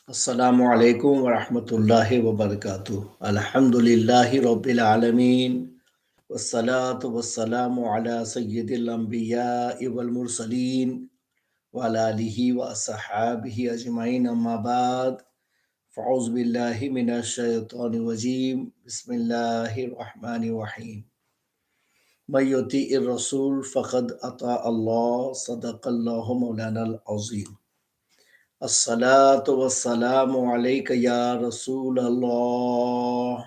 السلام علیکم ورحمۃ اللہ وبرکاتہ۔ الحمدللہ رب العالمین والصلاة والسلام علی سید الانبیاء والمرسلین وعلی آلہ واصحابہ اجمعین، اما بعد فاعوذ باللہ من الشیطان الرجیم، بسم اللہ الرحمن الرحیم۔ من یطیع الرسول فقد اطاع اللہ، صدق اللہ مولانا العظیم۔ الصلاة والسلام علیک یا رسول اللہ،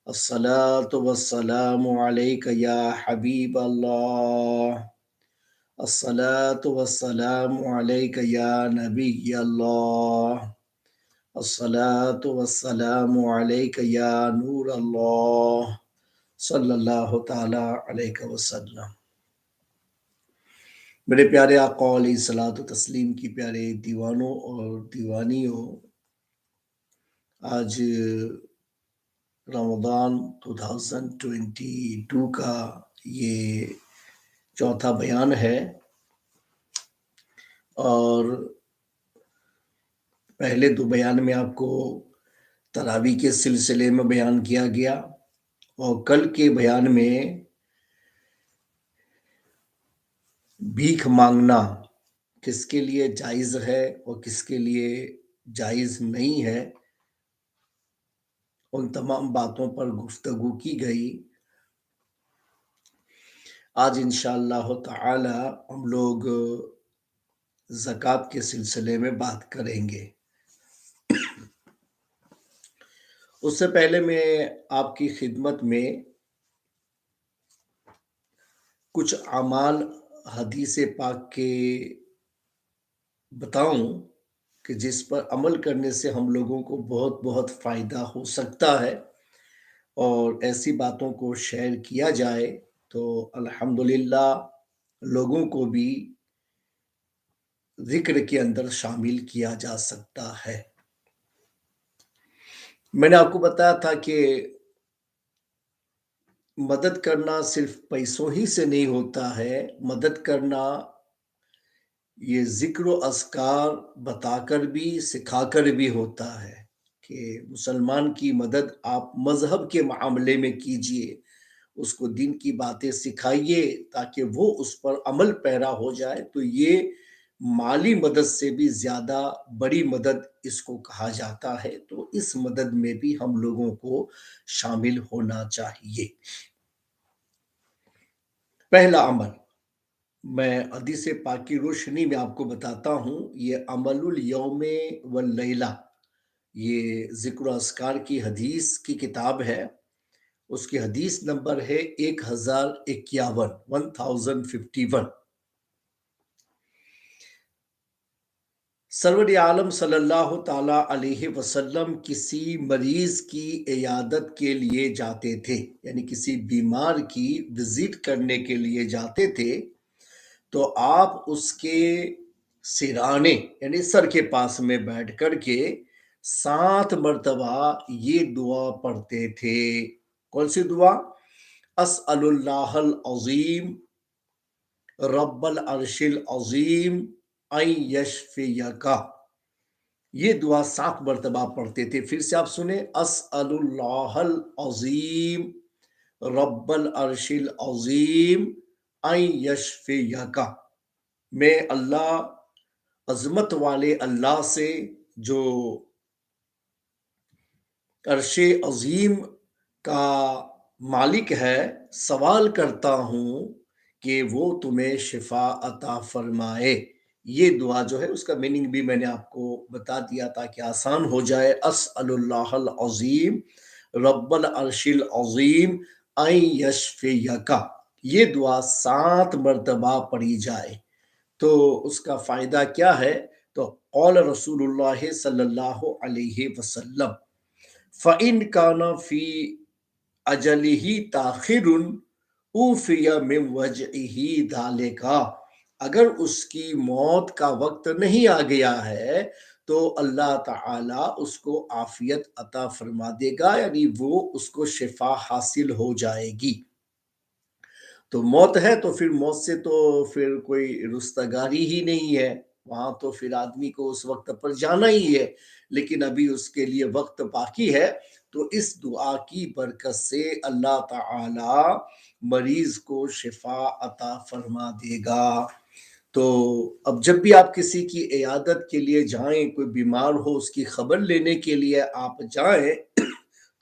الصلاة والسلام علیک یا حبیب اللہ، الصلاة والسلام علیک یا نبی اللہ، الصلاة والسلام علیک یا نور اللہ، صلی اللہ تعالی علیہ وسلم۔ میرے پیارے آقا علیہ الصلوۃ والتسلیم کی پیارے دیوانوں اور دیوانیوں، آج رمضان 2022 کا یہ چوتھا بیان ہے، اور پہلے دو بیان میں آپ کو تراویح کے سلسلے میں بیان کیا گیا، اور کل کے بیان میں بھیک مانگنا کس کے لیے جائز ہے اور کس کے لیے جائز نہیں ہے، ان تمام باتوں پر گفتگو کی گئی۔ آج انشاءاللہ تعالی ہم لوگ زکوٰۃ کے سلسلے میں بات کریں گے۔ اس سے پہلے میں آپ کی خدمت میں کچھ اعمال حدیث پاک کے بتاؤں کہ جس پر عمل کرنے سے ہم لوگوں کو بہت بہت فائدہ ہو سکتا ہے، اور ایسی باتوں کو شیئر کیا جائے تو الحمدللہ لوگوں کو بھی ذکر کے اندر شامل کیا جا سکتا ہے۔ میں نے آپ کو بتایا تھا کہ مدد کرنا صرف پیسوں ہی سے نہیں ہوتا ہے، مدد کرنا یہ ذکر و اذکار بتا کر بھی سکھا کر بھی ہوتا ہے، کہ مسلمان کی مدد آپ مذہب کے معاملے میں کیجئے، اس کو دین کی باتیں سکھائیے تاکہ وہ اس پر عمل پیرا ہو جائے، تو یہ مالی مدد سے بھی زیادہ بڑی مدد اس کو کہا جاتا ہے۔ تو اس مدد میں بھی ہم لوگوں کو شامل ہونا چاہیے۔ پہلا عمل میں حدیث پاک کی روشنی میں آپ کو بتاتا ہوں، یہ عمل الیوم واللیلہ، یہ ذکر و اذکار کی حدیث کی کتاب ہے، اس کی حدیث نمبر ہے 1051۔ سرور عالم صلی اللہ تعالی علیہ وسلم کسی مریض کی عیادت کے لیے جاتے تھے، یعنی کسی بیمار کی وزٹ کرنے کے لیے جاتے تھے، تو آپ اس کے سرانے یعنی سر کے پاس میں بیٹھ کر کے 7 مرتبہ یہ دعا پڑھتے تھے۔ کون سی دعا؟ اسأل اللہ العظیم رب العرش العظیم ان یشفیک، یہ دعا 7 مرتبہ پڑھتے تھے۔ پھر سے آپ سنیں، اسأل اللہ العظیم رب العرش العظیم ان یشفیک، میں اللہ عظمت والے اللہ سے جو عرش عظیم کا مالک ہے سوال کرتا ہوں کہ وہ تمہیں شفا عطا فرمائے۔ یہ دعا جو ہے اس کا میننگ بھی میں نے آپ کو بتا دیا تاکہ آسان ہو جائے۔ اسأل اللہ العظیم رب العرش العظیم ان یشفیک، یہ دعا 7 مرتبہ پڑھی جائے تو اس کا فائدہ کیا ہے؟ تو قول رسول اللہ صلی اللہ علیہ وسلم فَإِنْ كَانَ فِي أَجَلِهِ تَأْخِيرٌ عُوفِيَ مِنْ وَجْعِهِ ذَلِكَ، اگر اس کی موت کا وقت نہیں آ گیا ہے تو اللہ تعالیٰ اس کو عافیت عطا فرما دے گا، یعنی وہ اس کو شفا حاصل ہو جائے گی۔ تو موت ہے تو پھر موت سے تو پھر کوئی رستگاری ہی نہیں ہے، وہاں تو پھر آدمی کو اس وقت پر جانا ہی ہے، لیکن ابھی اس کے لیے وقت باقی ہے، تو اس دعا کی برکت سے اللہ تعالی مریض کو شفا عطا فرما دے گا۔ تو اب جب بھی آپ کسی کی عیادت کے لیے جائیں، کوئی بیمار ہو اس کی خبر لینے کے لیے آپ جائیں،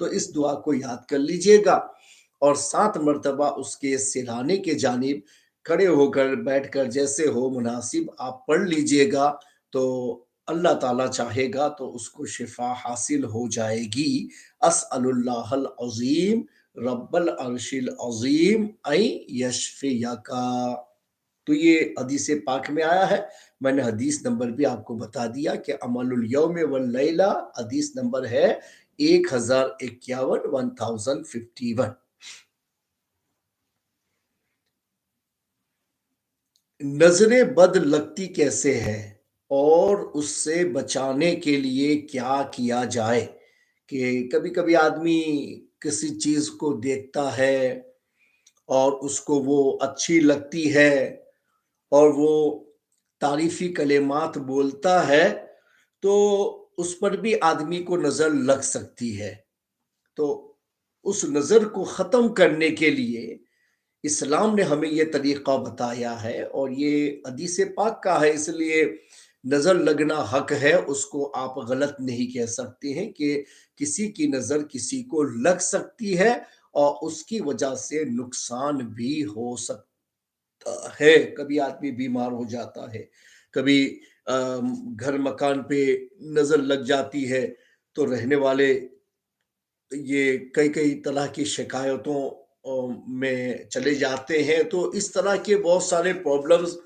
تو اس دعا کو یاد کر لیجئے گا اور 7 مرتبہ اس کے سرہانے کے جانب کھڑے ہو کر بیٹھ کر جیسے ہو مناسب آپ پڑھ لیجئے گا، تو اللہ تعالیٰ چاہے گا تو اس کو شفا حاصل ہو جائے گی۔ اسأل اللہ العظیم رب العرش العظیم ان یشفیک۔ تو یہ حدیث پاک میں آیا ہے، میں نے حدیث نمبر بھی آپ کو بتا دیا کہ عمل الیوم واللیلہ حدیث نمبر ہے 1051 نظر بد لگتی کیسے ہے اور اس سے بچانے کے لیے کیا کیا جائے؟ کہ کبھی کبھی آدمی کسی چیز کو دیکھتا ہے اور اس کو وہ اچھی لگتی ہے اور وہ تعریفی کلمات بولتا ہے، تو اس پر بھی آدمی کو نظر لگ سکتی ہے۔ تو اس نظر کو ختم کرنے کے لیے اسلام نے ہمیں یہ طریقہ بتایا ہے، اور یہ حدیث پاک کا ہے، اس لیے نظر لگنا حق ہے، اس کو آپ غلط نہیں کہہ سکتے ہیں کہ کسی کی نظر کسی کو لگ سکتی ہے اور اس کی وجہ سے نقصان بھی ہو سکتا ہے۔ کبھی آدمی بیمار ہو جاتا ہے، کبھی گھر مکان پہ نظر لگ جاتی ہے، تو رہنے والے یہ کئی کئی طرح کی شکایتوں میں چلے جاتے ہیں۔ تو اس طرح کے بہت سارے پرابلمز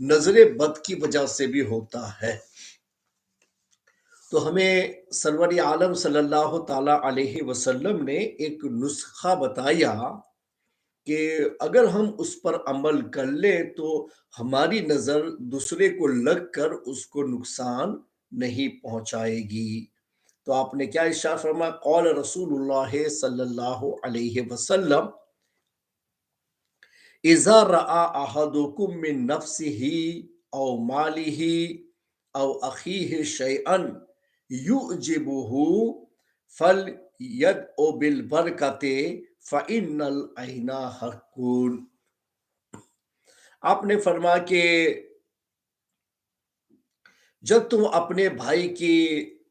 نظر بد کی وجہ سے بھی ہوتا ہے۔ تو ہمیں سرور عالم صلی اللہ تعالی علیہ وسلم نے ایک نسخہ بتایا کہ اگر ہم اس پر عمل کر لیں تو ہماری نظر دوسرے کو لگ کر اس کو نقصان نہیں پہنچائے گی۔ تو آپ نے کیا ارشاد فرمایا؟ قال رسول اللہ صلی اللہ علیہ وسلم اذا رأى احدكم من نفسه او ماله او اخیه شیئا یعجبه فلیدعو بالبرکۃ فإن العین حق۔ آپ نے فرمایا کہ جب تم اپنے بھائی کی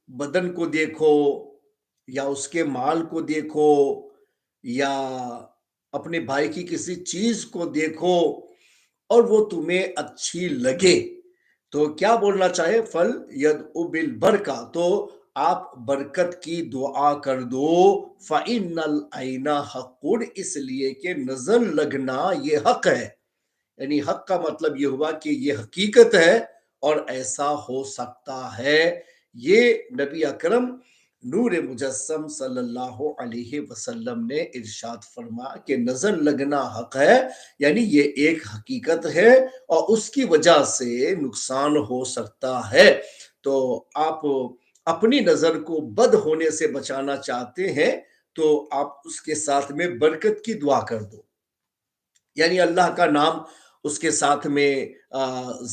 بدن کو دیکھو یا اس کے مال کو دیکھو یا اپنے بھائی کی کسی چیز کو دیکھو اور وہ تمہیں اچھی لگے، تو کیا بولنا چاہے؟ فل یدعو بالبرکہ، تو آپ برکت کی دعا کر دو۔ فإن العین حق، اس لیے کہ نظر لگنا یہ حق ہے، یعنی حق کا مطلب یہ ہوا کہ یہ حقیقت ہے اور ایسا ہو سکتا ہے۔ یہ نبی اکرم نور مجسم صلی اللہ علیہ وسلم نے ارشاد فرما کہ نظر لگنا حق ہے، یعنی یہ ایک حقیقت ہے اور اس کی وجہ سے نقصان ہو سکتا ہے۔ تو آپ اپنی نظر کو بد ہونے سے بچانا چاہتے ہیں تو آپ اس کے ساتھ میں برکت کی دعا کر دو، یعنی اللہ کا نام اس کے ساتھ میں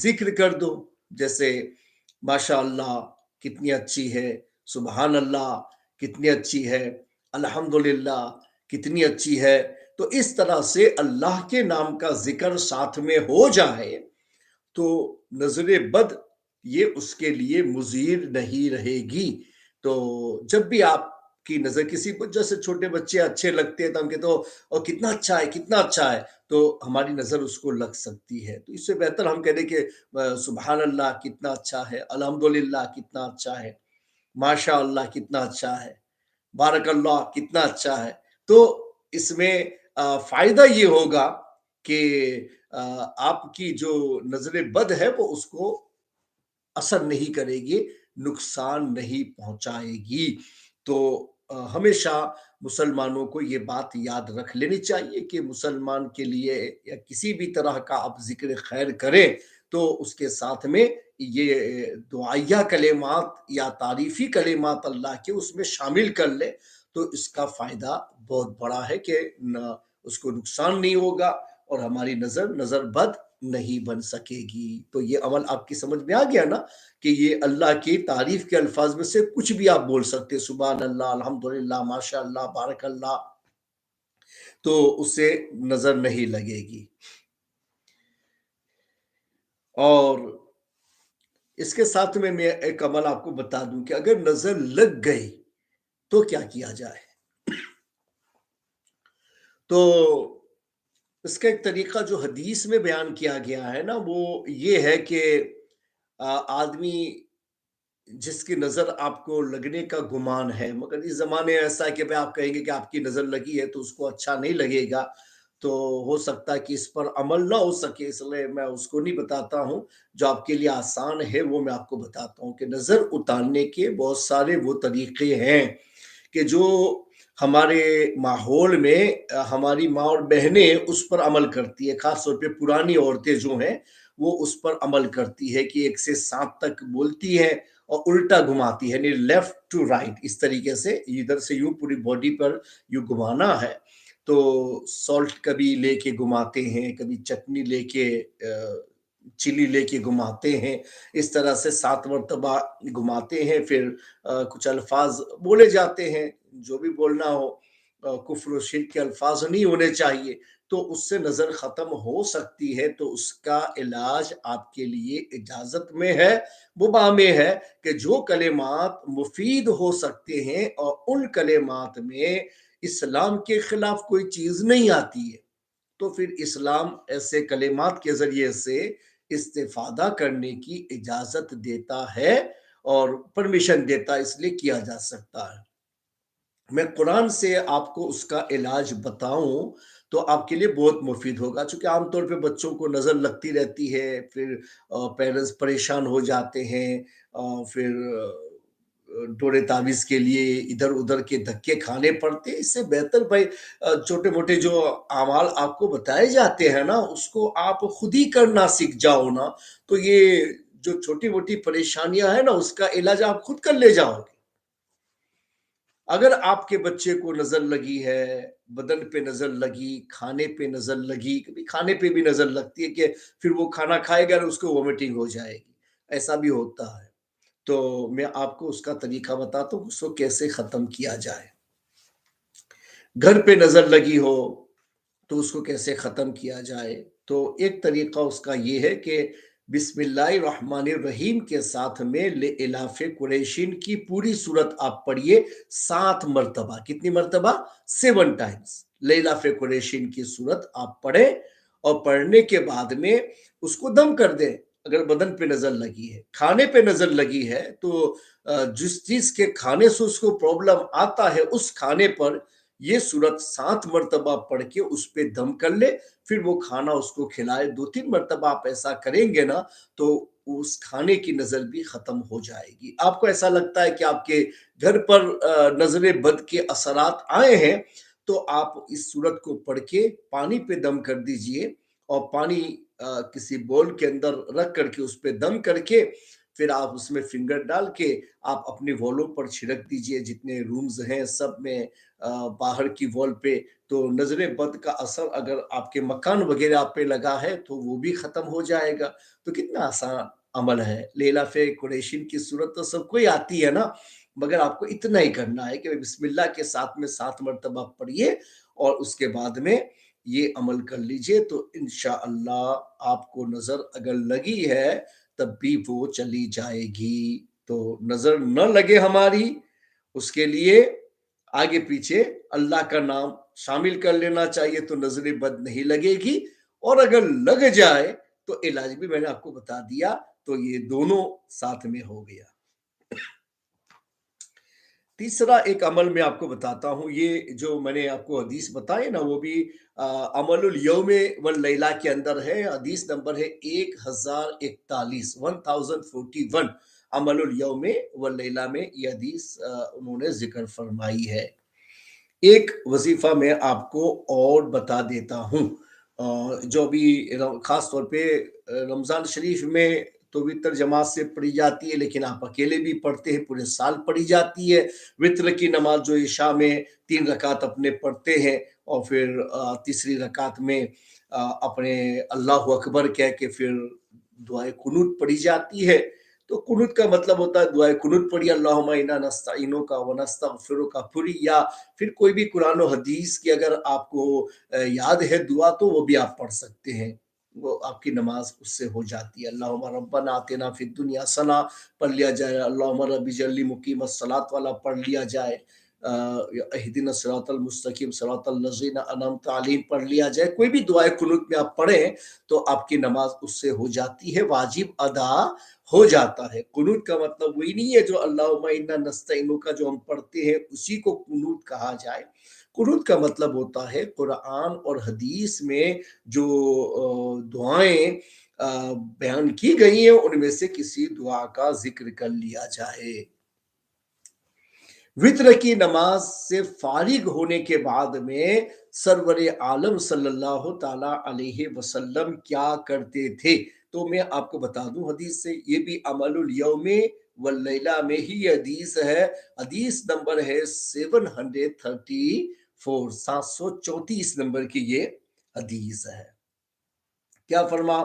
ذکر کر دو، جیسے ماشاء اللہ کتنی اچھی ہے، سبحان اللہ کتنی اچھی ہے، الحمدللہ کتنی اچھی ہے۔ تو اس طرح سے اللہ کے نام کا ذکر ساتھ میں ہو جائے تو نظر بد یہ اس کے لیے مضر نہیں رہے گی۔ تو جب بھی آپ کی نظر کسی کو، جیسے چھوٹے بچے اچھے لگتے ہیں تو ہم کہتے ہیں اور کتنا اچھا ہے کتنا اچھا ہے، تو ہماری نظر اس کو لگ سکتی ہے۔ تو اس سے بہتر ہم کہہ دیں کہ سبحان اللہ کتنا اچھا ہے، الحمدللہ کتنا اچھا ہے، ماشاء اللہ کتنا اچھا ہے، بارک اللہ کتنا اچھا ہے۔ تو اس میں فائدہ یہ ہوگا کہ آپ کی جو نظر بد ہے وہ اس کو اثر نہیں کرے گی، نقصان نہیں پہنچائے گی۔ تو ہمیشہ مسلمانوں کو یہ بات یاد رکھ لینی چاہیے کہ مسلمان کے لیے یا کسی بھی طرح کا آپ ذکر خیر کریں تو اس کے ساتھ میں یہ دعائیہ کلمات یا تعریفی کلمات اللہ کے اس میں شامل کر لے، تو اس کا فائدہ بہت بڑا ہے کہ اس کو نقصان نہیں ہوگا اور ہماری نظر بد نہیں بن سکے گی۔ تو یہ عمل آپ کی سمجھ میں آ گیا نا کہ یہ اللہ کی تعریف کے الفاظ میں سے کچھ بھی آپ بول سکتے، سبحان اللہ، الحمدللہ، ماشاء اللہ، بارک اللہ، تو اس سے نظر نہیں لگے گی۔ اور اس کے ساتھ میں ایک عمل آپ کو بتا دوں کہ اگر نظر لگ گئی تو کیا کیا جائے۔ تو اس کا ایک طریقہ جو حدیث میں بیان کیا گیا ہے نا، وہ یہ ہے کہ آدمی جس کی نظر آپ کو لگنے کا گمان ہے، مگر اس زمانے ایسا ہے کہ بھئی آپ کہیں گے کہ آپ کی نظر لگی ہے تو اس کو اچھا نہیں لگے گا، تو ہو سکتا ہے کہ اس پر عمل نہ ہو سکے، اس لیے میں اس کو نہیں بتاتا ہوں۔ جو آپ کے لیے آسان ہے وہ میں آپ کو بتاتا ہوں کہ نظر اتارنے کے بہت سارے وہ طریقے ہیں کہ جو ہمارے ماحول میں ہماری ماں اور بہنیں اس پر عمل کرتی ہے، خاص طور پہ پرانی عورتیں جو ہیں وہ اس پر عمل کرتی ہے کہ 1 سے 7 تک بولتی ہے اور الٹا گھماتی ہے، یعنی لیفٹ ٹو رائٹ، اس طریقے سے ادھر سے یوں پوری باڈی پر یوں گھمانا ہے۔ تو سالٹ کبھی لے کے گھماتے ہیں، کبھی چٹنی لے کے چلی لے کے گھماتے ہیں، اس طرح سے 7 مرتبہ گھماتے ہیں، پھر کچھ الفاظ بولے جاتے ہیں، جو بھی بولنا ہو، کفر و شرک کے الفاظ نہیں ہونے چاہیے، تو اس سے نظر ختم ہو سکتی ہے۔ تو اس کا علاج آپ کے لیے اجازت میں ہے، مباح میں ہے کہ جو کلمات مفید ہو سکتے ہیں اور ان کلمات میں اسلام کے خلاف کوئی چیز نہیں آتی ہے، تو پھر اسلام ایسے کلمات کے ذریعے سے استفادہ کرنے کی اجازت دیتا ہے اور پرمیشن دیتا ہے، اس لیے کیا جا سکتا ہے۔ میں قرآن سے آپ کو اس کا علاج بتاؤں تو آپ کے لیے بہت مفید ہوگا، چونکہ عام طور پہ بچوں کو نظر لگتی رہتی ہے، پھر پیرنٹس پریشان ہو جاتے ہیں، پھر ڈورے تعویذ کے لیے ادھر ادھر کے دھکے کھانے پڑتے ہیں۔ اس سے بہتر بھائی چھوٹے موٹے جو اعمال آپ کو بتائے جاتے ہیں نا، اس کو آپ خود ہی کرنا سیکھ جاؤ نا، تو یہ جو چھوٹی موٹی پریشانیاں ہیں نا، اس کا علاج آپ خود کر لے جاؤ گے۔ اگر آپ کے بچے کو نظر لگی ہے، بدن پہ نظر لگی، کھانے پہ نظر لگی، کبھی کھانے پہ بھی نظر لگتی ہے کہ پھر وہ کھانا کھائے گا اور اس کو وومیٹنگ ہو جائے گی، ایسا بھی ہوتا ہے، تو میں آپ کو اس کا طریقہ بتاتا ہوں اس کو کیسے ختم کیا جائے۔ گھر پہ نظر لگی ہو تو اس کو کیسے ختم کیا جائے، تو ایک طریقہ اس کا یہ ہے کہ بسم اللہ الرحمن الرحیم کے ساتھ میں لإلاف قریشین کی پوری صورت آپ پڑھیے 7 مرتبہ۔ کتنی مرتبہ؟ 7 ٹائمز لإلاف قریشین کی صورت آپ پڑھیں، اور پڑھنے کے بعد میں اس کو دم کر دیں۔ اگر بدن پہ نظر لگی ہے، کھانے پہ نظر لگی ہے، تو جس چیز کے کھانے سے اس کو پرابلم آتا ہے اس کھانے پر یہ صورت 7 مرتبہ پڑھ کے اس پہ دم کر لے، پھر وہ کھانا اس کو کھلائے۔ 2-3 مرتبہ آپ ایسا کریں گے نا تو اس کھانے کی نظر بھی ختم ہو جائے گی۔ آپ کو ایسا لگتا ہے کہ آپ کے گھر پر نظر بد کے اثرات آئے ہیں، تو آپ اس صورت کو پڑھ کے پانی پہ دم کر دیجئے، اور پانی کسی بول کے اندر رکھ کر کے اس پہ دم کر کے پھر آپ اس میں فنگر ڈال کے آپ اپنے والوں پر چھڑک دیجئے، جتنے رومز ہیں سب میں، باہر کی وال پہ، تو نظر بد کا اثر اگر آپ کے مکان وغیرہ پہ لگا ہے تو وہ بھی ختم ہو جائے گا۔ تو کتنا آسان عمل ہے۔ لإلاف قریشین کی صورت تو سب کو ہی آتی ہے نا، مگر آپ کو اتنا ہی کرنا ہے کہ بسم اللہ کے ساتھ میں 7 مرتبہ پڑھیے اور اس کے بعد میں یہ عمل کر لیجئے، تو انشاءاللہ آپ کو نظر اگر لگی ہے تب بھی وہ چلی جائے گی۔ تو نظر نہ لگے ہماری، اس کے لیے آگے پیچھے اللہ کا نام شامل کر لینا چاہیے، تو نظر بد نہیں لگے گی، اور اگر لگ جائے تو علاج بھی میں نے آپ کو بتا دیا، تو یہ دونوں ساتھ میں ہو گیا۔ تیسرا ایک عمل میں آپ کو بتاتا ہوں، یہ جو میں نے آپ کو حدیث بتائے نا، وہ بھی عمل الیوم واللیلہ کے اندر ہے۔ حدیث نمبر ہے 1041، 1041 عمل الیوم واللیلہ میں یہ حدیث انہوں نے ذکر فرمائی ہے۔ ایک وظیفہ میں آپ کو اور بتا دیتا ہوں، جو بھی خاص طور پہ رمضان شریف میں تو وتر جماعت سے پڑھی جاتی ہے، لیکن آپ اکیلے بھی پڑھتے ہیں، پورے سال پڑھی جاتی ہے۔ وتر کی نماز جو عشاء میں 3 رکعت اپنے پڑھتے ہیں، اور پھر تیسری رکعت میں اپنے اللہ اکبر کہہ کے پھر دعائے قنوت پڑھی جاتی ہے۔ تو قنوت کا مطلب ہوتا ہے دعائے قنوت پڑھی اللہم انا نستعینک و نستغفرک پوری، یا پھر کوئی بھی قرآن و حدیث کی اگر آپ کو یاد ہے دعا تو وہ بھی آپ پڑھ سکتے ہیں، وہ آپ کی نماز اس سے ہو جاتی ہے۔ اللہم ربنا آتنا فی الدنیا حسنہ پڑھ لیا جائے، اللہم رب اجعلنی مقیم الصلاۃ والا پڑھ لیا جائے، اہدنا الصراط المستقیم صراط الذین انعمت علیہم پڑھ لیا جائے۔ کوئی بھی دعائے قنوت میں آپ پڑھیں تو آپ کی نماز اس سے ہو جاتی ہے، واجب ادا ہو جاتا ہے۔ قنوت کا مطلب وہی نہیں ہے جو اللہم انا نستعینک کا جو ہم پڑھتے ہیں اسی کو قنوت کہا جائے۔ قنوت کا مطلب ہوتا ہے قرآن اور حدیث میں جو دعائیں بیان کی گئی ہیں ان میں سے کسی دعا کا ذکر کر لیا جائے۔ وطر کی نماز سے فارغ ہونے کے بعد میں سرور عالم صلی اللہ تعالی علیہ وسلم کیا کرتے تھے، تو میں آپ کو بتا دوں حدیث سے، یہ بھی عمل الیوم واللیلہ میں ہی حدیث ہے، حدیث نمبر ہے 734، 734 نمبر کی یہ حدیث ہے۔ کیا فرما،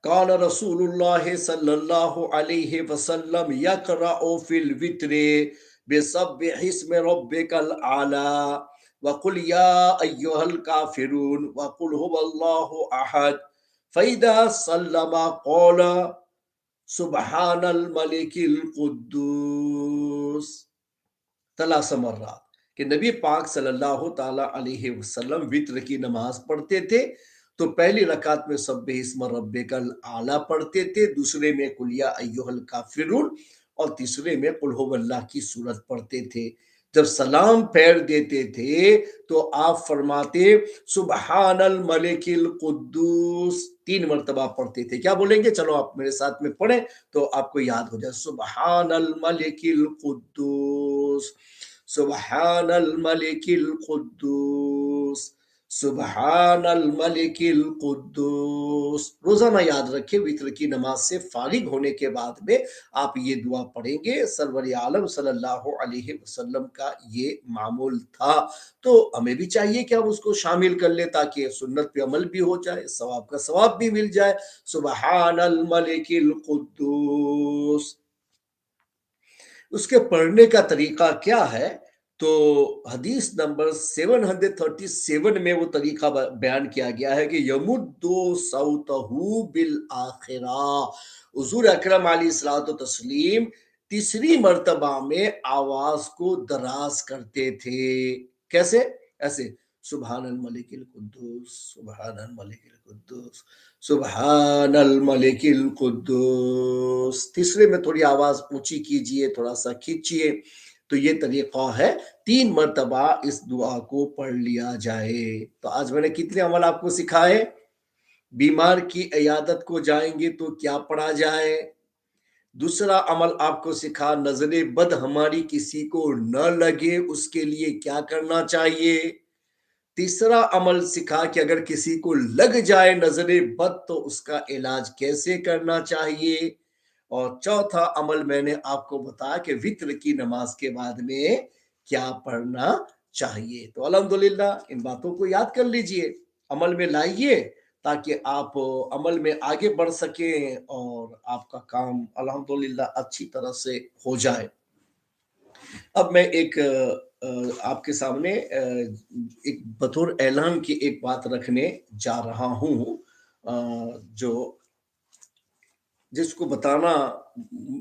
کان رسول اللہ صلی اللہ علیہ وسلم یقرأ فی الوتر بسبح اسم ربک الاعلی وقل یا ایہا الکافرون وقل هو اللہ احد، فإذا سلم قال سبحان الملک القدوس 3 مرات، کہ نبی پاک صلی اللہ تعالی علیہ وسلم وتر کی نماز پڑھتے تھے تو پہلی رکعت میں سبح اسم ربک الاعلی پڑھتے تھے، دوسرے میں قل یا ایھا الکافرون اور تیسرے میں قل ھو اللہ کی سورت پڑھتے تھے۔ جب سلام پھیر دیتے تھے تو آپ فرماتے سبحان الملک القدوس 3 مرتبہ پڑھتے تھے۔ کیا بولیں گے؟ چلو آپ میرے ساتھ میں پڑھیں تو آپ کو یاد ہو جائے، سبحان الملک القدوس سبحان الملک القدوس سبحان الملک القدوس۔ روزانہ یاد رکھیں وتر کی نماز سے فارغ ہونے کے بعد میں آپ یہ دعا پڑھیں گے، سرور عالم صلی اللہ علیہ وسلم کا یہ معمول تھا، تو ہمیں بھی چاہیے کہ ہم اس کو شامل کر لیں تاکہ سنت پہ عمل بھی ہو جائے، ثواب کا ثواب بھی مل جائے۔ سبحان الملک القدوس۔ اس کے پڑھنے کا طریقہ کیا ہے؟ تو حدیث نمبر 737 میں وہ طریقہ بیان کیا گیا ہے کہ یمد صوتہ بالآخرہ، حضور اکرم علیہ الصلوۃ والتسلیم تیسری مرتبہ میں آواز کو دراز کرتے تھے۔ کیسے؟ ایسے سبحان الملک القدوس سبحان الملک القدوس سبحان الملک القدوس، تیسرے میں تھوڑی آواز اونچی کیجئے، تھوڑا سا کھینچیے، تو یہ طریقہ ہے 3 مرتبہ اس دعا کو پڑھ لیا جائے۔ تو آج میں نے کتنے عمل آپ کو سکھائے؟ بیمار کی عیادت کو جائیں گے تو کیا پڑھا جائے؟ دوسرا عمل آپ کو سکھا نظر بد ہماری کسی کو نہ لگے اس کے لیے کیا کرنا چاہیے۔ تیسرا عمل سکھا کہ اگر کسی کو لگ جائے نظر بد تو اس کا علاج کیسے کرنا چاہیے۔ اور چوتھا عمل میں نے آپ کو بتایا کہ وتر کی نماز کے بعد میں کیا پڑھنا چاہیے۔ تو الحمدللہ ان باتوں کو یاد کر لیجئے، عمل میں لائیے تاکہ آپ عمل میں آگے بڑھ سکیں اور آپ کا کام الحمدللہ اچھی طرح سے ہو جائے۔ اب میں ایک آپ کے سامنے ایک بطور اعلان کی ایک بات رکھنے جا رہا ہوں، جو جس کو بتانا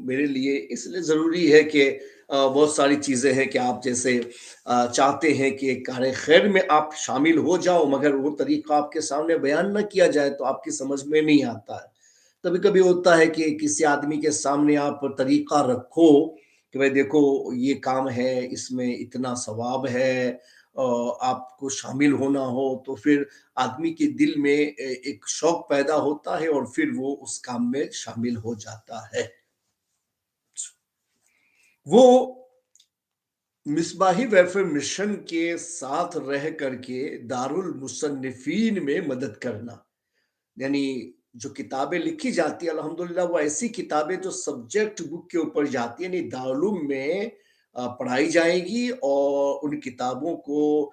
میرے لیے اس لیے ضروری ہے کہ بہت ساری چیزیں ہیں کہ آپ جیسے چاہتے ہیں کہ کار خیر میں آپ شامل ہو جاؤ، مگر وہ طریقہ آپ کے سامنے بیان نہ کیا جائے تو آپ کی سمجھ میں نہیں آتا ہے۔ کبھی کبھی ہوتا ہے کہ کسی آدمی کے سامنے آپ طریقہ رکھو کہ بھائی دیکھو یہ کام ہے، اس میں اتنا ثواب ہے، آپ کو شامل ہونا ہو، تو پھر آدمی کے دل میں ایک شوق پیدا ہوتا ہے اور پھر وہ اس کام میں شامل ہو جاتا ہے۔ وہ مصباحی ویلفیئر مشن کے ساتھ رہ کر کے دارالمصنفین میں مدد کرنا، یعنی جو کتابیں لکھی جاتی ہیں الحمدللہ وہ ایسی کتابیں جو سبجیکٹ بک کے اوپر جاتی ہیں، یعنی دارالعلوم میں پڑھائی جائے گی، اور ان کتابوں کو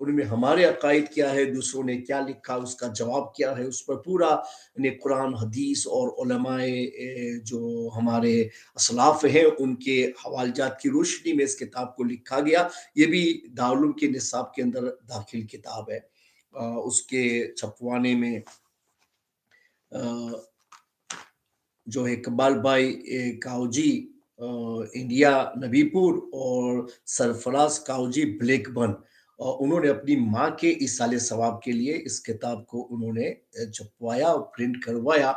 ان میں ہمارے عقائد کیا ہے، دوسروں نے کیا لکھا، اس کا جواب کیا ہے، اس پر پورا قرآن حدیث اور علماء جو ہمارے اسلاف ہیں ان کے حوال جات کی روشنی میں اس کتاب کو لکھا گیا۔ یہ بھی دارالعلوم کے نصاب کے اندر داخل کتاب ہے۔ اس کے چھپوانے میں جو ہے اقبال بھائی کاؤجی انڈیا نبی پور اور سرفراز کاؤجی بلیک بن، اور انہوں نے اپنی ماں کے ایصال ثواب کے لیے اس کتاب کو انہوں نے چھپوایا اور پرنٹ کروایا۔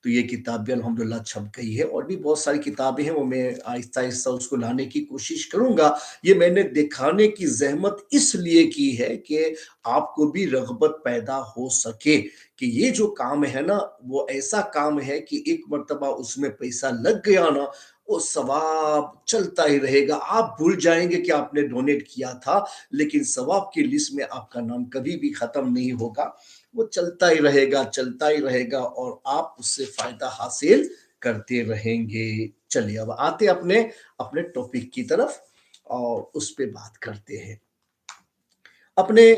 تو یہ کتاب بھی الحمدللہ چھپ گئی ہے، اور بھی بہت ساری کتابیں ہیں، وہ میں آہستہ آہستہ اس کو لانے کی کوشش کروں گا۔ یہ میں نے دکھانے کی زحمت اس لیے کی ہے کہ آپ کو بھی رغبت پیدا ہو سکے کہ یہ جو کام ہے نا، وہ ایسا کام ہے کہ ایک مرتبہ اس میں پیسہ لگ گیا نا، وہ ثواب چلتا ہی رہے گا۔ آپ بھول جائیں گے کہ آپ نے ڈونیٹ کیا تھا، لیکن ثواب کی لسٹ میں آپ کا نام کبھی بھی ختم نہیں ہوگا، وہ چلتا ہی رہے گا، چلتا ہی رہے گا، اور آپ اس سے فائدہ حاصل کرتے رہیں گے۔ چلیے اب آتے اپنے ٹاپک کی طرف اور اس پہ بات کرتے ہیں۔ اپنے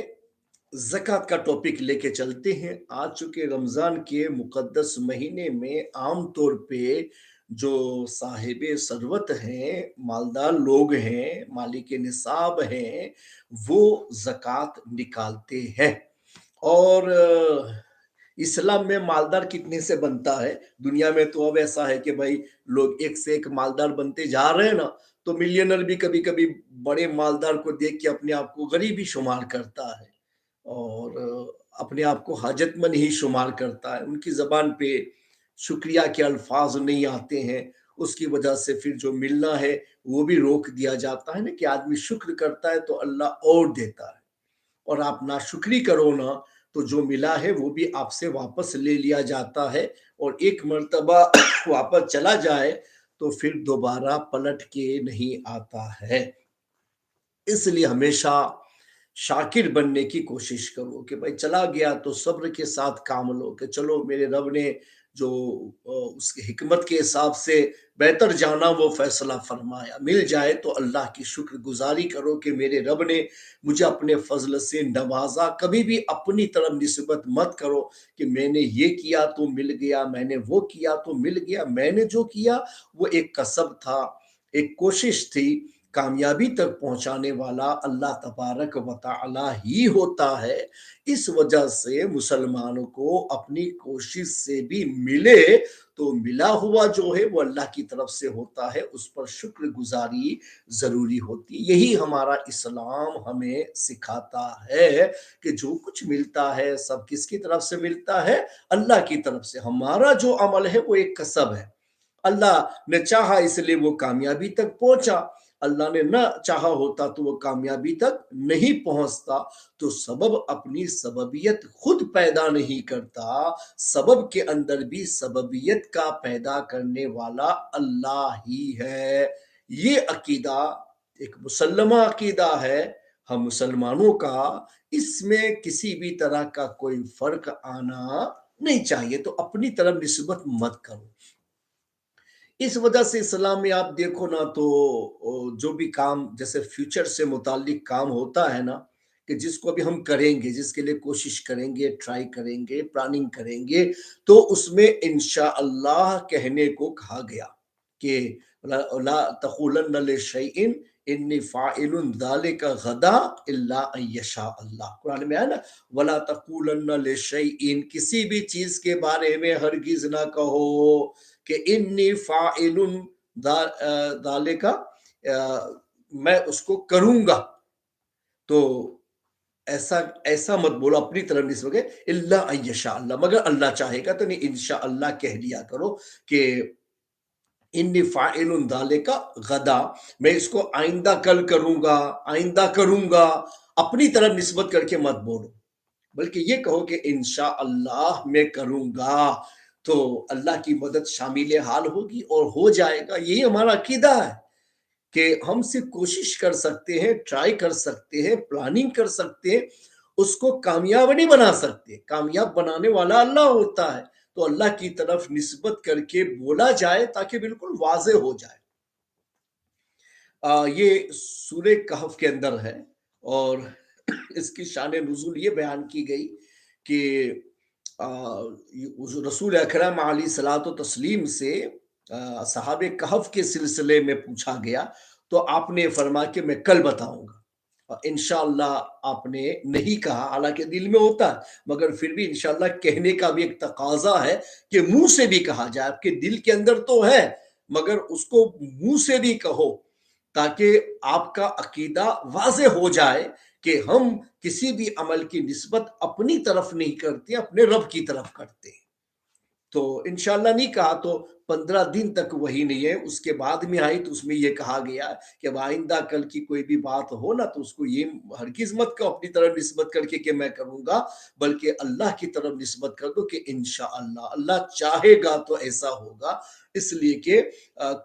زکوٰۃ کا ٹاپک لے کے چلتے ہیں۔ آج چونکہ رمضان کے مقدس مہینے میں عام طور پہ جو صاحب ثروت ہیں، مالدار لوگ ہیں، مالک نصاب ہیں، وہ زکوٰۃ نکالتے ہیں۔ اور اسلام میں مالدار کتنے سے بنتا ہے؟ دنیا میں تو اب ایسا ہے کہ بھائی لوگ ایک سے ایک مالدار بنتے جا رہے ہیں نا، تو ملینر بھی کبھی کبھی بڑے مالدار کو دیکھ کے اپنے آپ کو غریب ہی شمار کرتا ہے، اور اپنے آپ کو حاجت مند ہی شمار کرتا ہے۔ ان کی زبان پہ شکریہ کے الفاظ نہیں آتے ہیں، اس کی وجہ سے پھر جو ملنا ہے وہ بھی روک دیا جاتا ہے نا، کہ آدمی شکر کرتا ہے تو اللہ اور دیتا ہے، اور آپ ناشکری کرو نا تو جو ملا ہے وہ بھی آپ سے واپس لے لیا جاتا ہے، اور ایک مرتبہ واپس چلا جائے تو پھر دوبارہ پلٹ کے نہیں آتا ہے۔ اس لیے ہمیشہ شاکر بننے کی کوشش کرو کہ بھائی چلا گیا تو صبر کے ساتھ کام لو، کہ چلو میرے رب نے جو اس کی حکمت کے حساب سے بہتر جانا وہ فیصلہ فرمایا، مل جائے تو اللہ کی شکر گزاری کرو کہ میرے رب نے مجھے اپنے فضل سے نوازا۔ کبھی بھی اپنی طرف نسبت مت کرو کہ میں نے یہ کیا تو مل گیا، میں نے وہ کیا تو مل گیا۔ میں نے جو کیا وہ ایک کسب تھا، ایک کوشش تھی۔ کامیابی تک پہنچانے والا اللہ تبارک و تعالی ہی ہوتا ہے۔ اس وجہ سے مسلمانوں کو اپنی کوشش سے بھی ملے تو ملا ہوا جو ہے وہ اللہ کی طرف سے ہوتا ہے، اس پر شکر گزاری ضروری ہوتی۔ یہی ہمارا اسلام ہمیں سکھاتا ہے کہ جو کچھ ملتا ہے سب کس کی طرف سے ملتا ہے؟ اللہ کی طرف سے۔ ہمارا جو عمل ہے وہ ایک کسب ہے، اللہ نے چاہا اس لیے وہ کامیابی تک پہنچا، اللہ نے نہ چاہا ہوتا تو وہ کامیابی تک نہیں پہنچتا۔ تو سبب اپنی سببیت خود پیدا نہیں کرتا، سبب کے اندر بھی سببیت کا پیدا کرنے والا اللہ ہی ہے۔ یہ عقیدہ ایک مسلمہ عقیدہ ہے ہم مسلمانوں کا، اس میں کسی بھی طرح کا کوئی فرق آنا نہیں چاہیے، تو اپنی طرف نسبت مت کرو۔ اس وجہ سے اسلام میں آپ دیکھو نا تو جو بھی کام جیسے فیوچر سے متعلق کام ہوتا ہے نا، کہ جس کو بھی ہم کریں گے، جس کے لیے کوشش کریں گے، ٹرائی کریں گے، پلاننگ کریں گے، تو اس میں انشاءاللہ کہنے کو کہا گیا کہ لا تقولن لشیء انی فاعل ذلک غدا الا ان یشاء اللہ۔ قرآن میں ہے نا، ولا تقولن لشیء، کسی بھی چیز کے بارے میں ہرگز نہ کہو کہ انی فاعل ذالک، میں اس کو کروں گا، تو ایسا مت بولو اپنی طرف نسبت کے الا ان یشاء اللہ، مگر اللہ چاہے گا، تو نہیں انشاءاللہ کہہ دیا کرو کہ انی فاعل ذالک غدا، میں اس کو آئندہ کل کروں گا، آئندہ کروں گا، اپنی طرف نسبت کر کے مت بولو، بلکہ یہ کہو کہ انشاءاللہ میں کروں گا، تو اللہ کی مدد شامل حال ہوگی اور ہو جائے گا۔ یہی ہمارا عقیدہ ہے کہ ہم صرف کوشش کر سکتے ہیں، ٹرائی کر سکتے ہیں، پلاننگ کر سکتے ہیں، اس کو کامیاب نہیں بنا سکتے، کامیاب بنانے والا اللہ ہوتا ہے۔ تو اللہ کی طرف نسبت کر کے بولا جائے تاکہ بالکل واضح ہو جائے۔ یہ سورہ کہف کے اندر ہے، اور اس کی شان نزول یہ بیان کی گئی کہ رسول اکرم علیہ صلاۃ و تسلیم سے صحاب کہف کے سلسلے میں پوچھا گیا تو آپ نے فرمایا کہ میں کل بتاؤں گا، اور انشاءاللہ آپ نے نہیں کہا، حالانکہ دل میں ہوتا ہے مگر پھر بھی انشاءاللہ کہنے کا بھی ایک تقاضا ہے کہ منہ سے بھی کہا جائے، آپ کے دل کے اندر تو ہے مگر اس کو منہ سے بھی کہو، تاکہ آپ کا عقیدہ واضح ہو جائے کہ ہم کسی بھی عمل کی نسبت اپنی طرف نہیں کرتے، اپنے رب کی طرف کرتے ہیں۔ تو انشاءاللہ نہیں کہا تو 15 دن تک وہی نہیں ہے، اس کے بعد میں آئی تو اس میں یہ کہا گیا کہ اب آئندہ کل کی کوئی بھی بات ہو نا تو اس کو یہ ہرگز مت کو اپنی طرف نسبت کر کے کہ میں کروں گا، بلکہ اللہ کی طرف نسبت کر دو کہ انشاءاللہ اللہ چاہے گا تو ایسا ہوگا، اس لیے کہ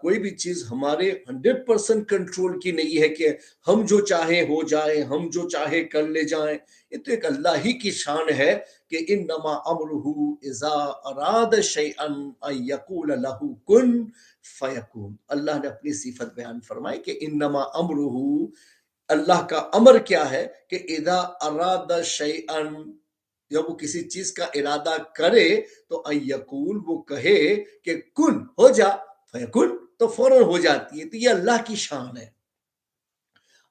کوئی بھی چیز ہمارے 100% کنٹرول کی نہیں ہے کہ ہم جو چاہے ہو جائے، ہم جو چاہے کر لے جائیں، یہ تو ایک اللہ ہی کی شان ہے کہ انما امرہ اذا اراد شیئا ان یقول لہ کن فیکون۔ اللہ نے اپنی صفت بیان فرمائی کہ انما امرہ، اللہ کا امر کیا ہے کہ اذا اراد شیئا، جب وہ کسی چیز کا ارادہ کرے تو ان یقول، وہ کہے کہ کن ہو جا، فیکن تو فوراً ہو جاتی ہے، تو یہ اللہ کی شان ہے۔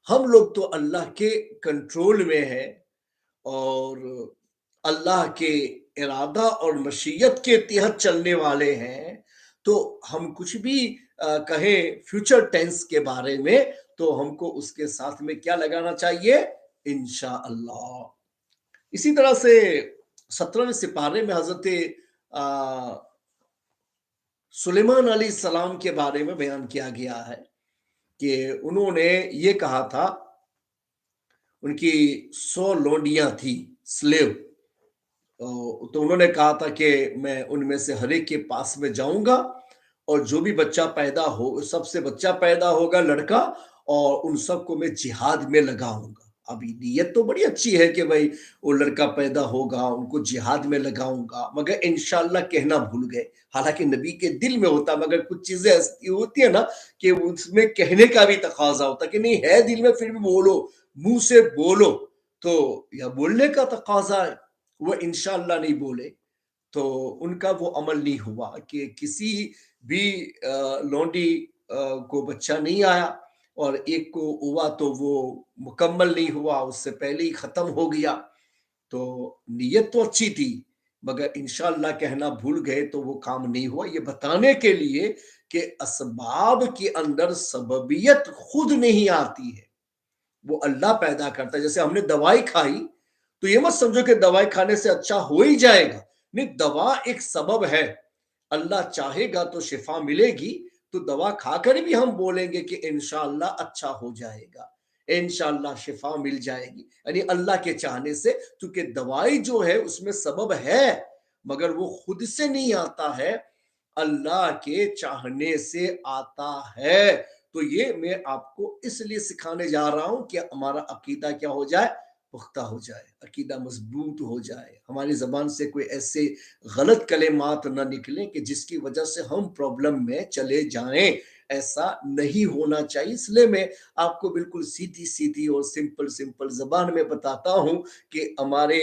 ہم لوگ تو اللہ کے کنٹرول میں ہیں اور اللہ کے ارادہ اور مشیت کے تحت چلنے والے ہیں، تو ہم کچھ بھی کہیں فیوچر ٹینس کے بارے میں تو ہم کو اس کے ساتھ میں کیا لگانا چاہیے؟ انشاءاللہ۔ اسی طرح سے 17ویں سپارے میں حضرت سلیمان علیہ السلام کے بارے میں بیان کیا گیا ہے کہ انہوں نے یہ کہا تھا، ان کی 100 لونڈیاں تھی سلیو، تو انہوں نے کہا تھا کہ میں ان میں سے ہر ایک کے پاس میں جاؤں گا اور جو بھی بچہ پیدا ہو، سب سے بچہ پیدا ہوگا لڑکا، اور ان سب کو میں جہاد میں لگاؤں گا۔ ابھی نیت تو بڑی اچھی ہے کہ بھائی وہ لڑکا پیدا ہوگا ان کو جہاد میں لگاؤں گا، مگر انشاءاللہ کہنا بھول گئے، حالانکہ نبی کے دل میں ہوتا، مگر کچھ چیزیں ایسی ہوتی ہیں نا کہ اس میں کہنے کا بھی تقاضا ہوتا کہ نہیں ہے دل میں، پھر بھی بولو، منہ سے بولو، تو یا بولنے کا تقاضا ہے، وہ انشاءاللہ نہیں بولے تو ان کا وہ عمل نہیں ہوا کہ کسی بھی لونڈی کو بچہ نہیں آیا، اور ایک کو ہوا تو وہ مکمل نہیں ہوا، اس سے پہلے ہی ختم ہو گیا۔ تو نیت تو اچھی تھی مگر انشاءاللہ کہنا بھول گئے تو وہ کام نہیں ہوا، یہ بتانے کے لیے کہ اسباب کے اندر سببیت خود نہیں آتی ہے، وہ اللہ پیدا کرتا ہے۔ جیسے ہم نے دوائی کھائی تو یہ مت سمجھو کہ دوائی کھانے سے اچھا ہو ہی جائے گا، نہیں، دوا ایک سبب ہے، اللہ چاہے گا تو شفا ملے گی، تو دوا کھا کر بھی ہم بولیں گے کہ انشاءاللہ اچھا ہو جائے گا، انشاءاللہ شفا مل جائے گی، یعنی اللہ کے چاہنے سے، کیونکہ دوائی جو ہے اس میں سبب ہے مگر وہ خود سے نہیں آتا ہے، اللہ کے چاہنے سے آتا ہے۔ تو یہ میں آپ کو اس لیے سکھانے جا رہا ہوں کہ ہمارا عقیدہ کیا ہو جائے؟ پختہ ہو جائے، عقیدہ مضبوط ہو جائے، ہماری زبان سے کوئی ایسے غلط کلمات نہ نکلیں کہ جس کی وجہ سے ہم پرابلم میں چلے جائیں، ایسا نہیں ہونا چاہیے۔ اس لیے میں آپ کو بالکل سیدھی سیدھی اور سمپل زبان میں بتاتا ہوں کہ ہمارے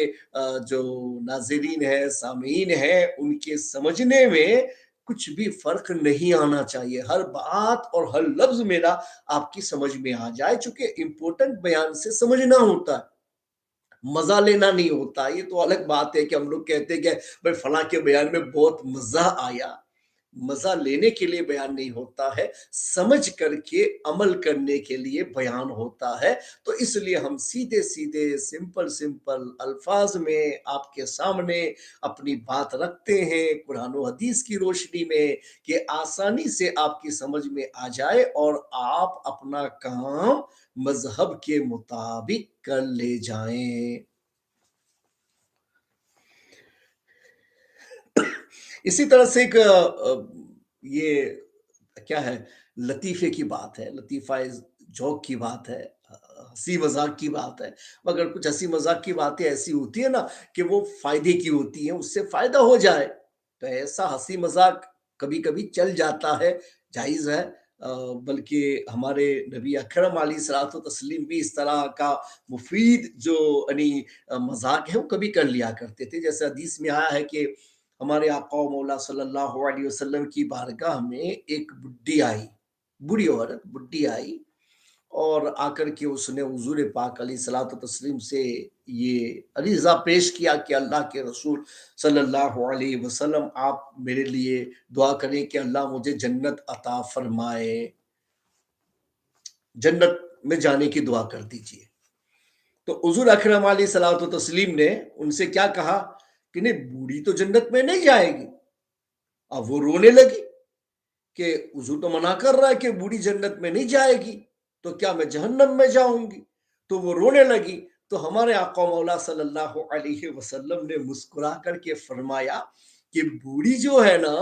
جو ناظرین ہیں، سامعین ہیں، ان کے سمجھنے میں کچھ بھی فرق نہیں آنا چاہیے، ہر بات اور ہر لفظ میرا آپ کی سمجھ میں آ جائے، چونکہ امپورٹنٹ بیان سے سمجھنا ہوتا ہے، مزہ لینا نہیں ہوتا۔ یہ تو الگ بات ہے کہ ہم لوگ کہتے ہیں کہ بھائی فلاں کے بیان میں بہت مزہ آیا، مزہ لینے کے لیے بیان نہیں ہوتا ہے، سمجھ کر کے عمل کرنے کے لیے بیان ہوتا ہے۔ تو اس لیے ہم سیدھے سیدھے سمپل الفاظ میں آپ کے سامنے اپنی بات رکھتے ہیں قرآن و حدیث کی روشنی میں، کہ آسانی سے آپ کی سمجھ میں آ جائے اور آپ اپنا کام مذہب کے مطابق کر لے جائیں۔ اسی طرح سے ایک یہ کیا ہے، لطیفے کی بات ہے، لطیفہ جوک کی بات ہے، ہنسی مذاق کی بات ہے، مگر کچھ ہنسی مذاق کی باتیں ایسی ہوتی ہیں نا کہ وہ فائدے کی ہوتی ہیں، اس سے فائدہ ہو جائے تو ایسا ہنسی مذاق کبھی کبھی چل جاتا ہے، جائز ہے، بلکہ ہمارے نبی اکرم علیہ الصلوۃ والتسلیم بھی اس طرح کا مفید جو یعنی مذاق ہے وہ کبھی کر لیا کرتے تھے. جیسے حدیث میں آیا ہے کہ ہمارے آقا و مولا صلی اللہ علیہ وسلم کی بارگاہ میں ایک بڈھی آئی، بوڑھی عورت بڈھی آئی، اور آ کر کے اس نے حضور پاک علیہ الصلوۃ والتسلیم سے یہ عریضہ پیش کیا کہ اللہ کے رسول صلی اللہ علیہ وسلم آپ میرے لیے دعا کریں کہ اللہ مجھے جنت عطا فرمائے، جنت میں جانے کی دعا کر دیجیے. تو حضور اکرم علیہ صلاۃ تسلیم نے ان سے کیا کہا کہ نہیں، بوڑھی تو جنت میں نہیں جائے گی. اب وہ رونے لگی کہ حضور تو منع کر رہا ہے کہ بوڑھی جنت میں نہیں جائے گی، تو کیا میں جہنم میں جاؤں گی؟ تو وہ رونے لگی. تو ہمارے آقا مولا صلی اللہ علیہ وسلم نے مسکرا کر کے فرمایا کہ بوڑھی جو ہے نا،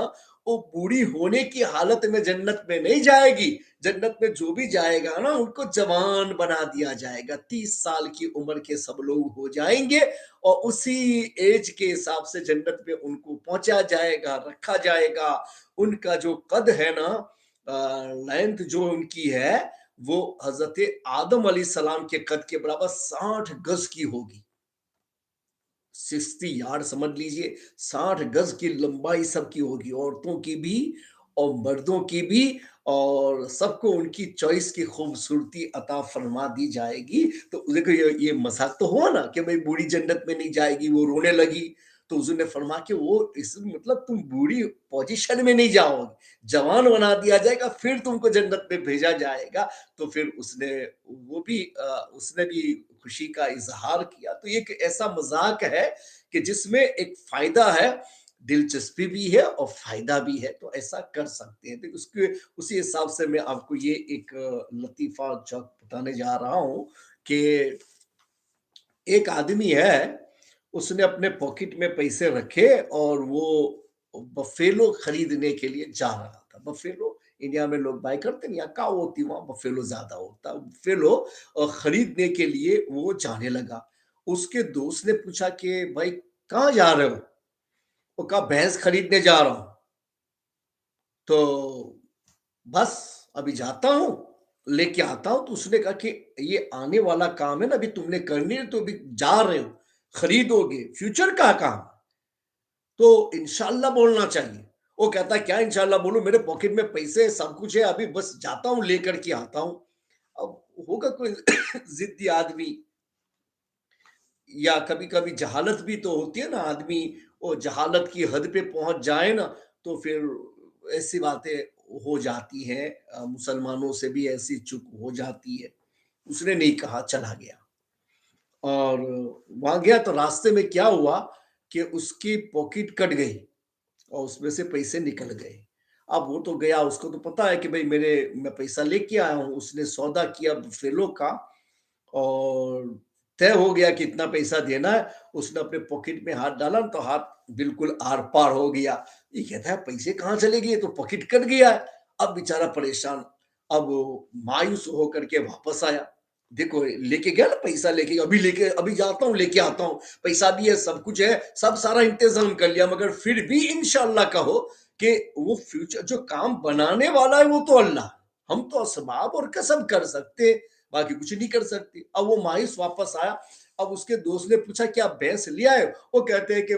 وہ بوڑھی ہونے کی حالت میں جنت میں نہیں جائے گی. جنت میں جو بھی جائے گا نا، ان کو جوان بنا دیا جائے گا. 30 سال کی عمر کے سب لوگ ہو جائیں گے اور اسی ایج کے حساب سے جنت میں ان کو پہنچا جائے گا، رکھا جائے گا. ان کا جو قد ہے نا، لینتھ جو ان کی ہے، وہ حضرت آدم علیہ السلام کے قد کے برابر 60 گز کی ہوگی. 60 یارڈ سمجھ لیجئے، 60 گز کی لمبائی سب کی ہوگی، عورتوں کی بھی اور مردوں کی بھی. اور سب کو ان کی چوائس کی خوبصورتی عطا فرما دی جائے گی. تو دیکھو یہ مذاق تو ہوا نا کہ بھائی بوڑھی جنت میں نہیں جائے گی، وہ رونے لگی. تو حضور نے فرمایا کہ وہ اس مطلب تم بوڑھی پوزیشن میں نہیں جاؤ گے، جوان بنا دیا جائے گا، پھر تم کو جنت میں بھیجا جائے گا. تو پھر اس نے بھی خوشی کا اظہار کیا. تو یہ ایک ایسا مذاق ہے کہ جس میں ایک فائدہ ہے، دلچسپی بھی ہے اور فائدہ بھی ہے. تو ایسا کر سکتے ہیں. تو اسی حساب سے میں آپ کو یہ ایک لطیفہ بتانے جا رہا ہوں کہ ایک آدمی ہے، اس نے اپنے پاکٹ میں پیسے رکھے اور وہ بفیلو خریدنے کے لیے جا رہا تھا. بفیلو انڈیا میں لوگ بائی کرتے ہیں، یا کاؤ ہوتی، وہاں بفیلو زیادہ ہوتا. بفیلو خریدنے کے لیے وہ جانے لگا. اس کے دوست نے پوچھا کہ بھائی کہاں جا رہے ہو؟ وہ کہا بھینس خریدنے جا رہا ہوں. تو بس ابھی جاتا ہوں، لے کے آتا ہوں. تو اس نے کہا کہ یہ آنے والا کام ہے نا، ابھی تم نے کرنی ہے، تو ابھی جا رہے ہو، خریدو گے، فیوچر کا کام، تو انشاءاللہ بولنا چاہیے. وہ کہتا ہے کیا انشاءاللہ بولوں، میرے پاکٹ میں پیسے سب کچھ ہے، ابھی بس جاتا ہوں، لے کر کے آتا ہوں. اب ہوگا کوئی ضدی آدمی، یا کبھی کبھی جہالت بھی تو ہوتی ہے نا، آدمی وہ جہالت کی حد پہ پہنچ جائے نا، تو پھر ایسی باتیں ہو جاتی ہیں. مسلمانوں سے بھی ایسی چک ہو جاتی ہے. اس نے نہیں کہا، چلا گیا. اور وہاں گیا تو راستے میں کیا ہوا کہ اس کی پاکٹ کٹ گئی اور اس میں سے پیسے نکل گئے. اب وہ تو گیا، اس کو تو پتا ہے کہ بھئی میں پیسہ لے کے آیا ہوں. اس نے سودا کیا فیلو کا اور طے ہو گیا کہ اتنا پیسہ دینا ہے. اس نے اپنے پاکٹ میں ہاتھ ڈالا تو ہاتھ بالکل آر پار ہو گیا. یہ کہتا ہے پیسے کہاں چلے گئے، تو پاکٹ کٹ گیا ہے. اب بیچارہ پریشان، اب مایوس ہو کر کے واپس آیا. دیکھو لے کے گیا نا پیسہ، لے کے ابھی جاتا ہوں، لے کے آتا ہوں، پیسہ بھی ہے، سب کچھ ہے، سب سارا انتظام کر لیا، مگر پھر بھی انشاءاللہ کہو کہ وہ فیوچر جو کام بنانے والا ہے وہ تو اللہ، ہم تو اسباب اور کسب کر سکتے، باقی کچھ نہیں کر سکتے. اب وہ مایوس واپس آیا. اب اس کے دوست نے پوچھا کہ آپ بھینس لے آئے؟ وہ کہتے ہیں کہ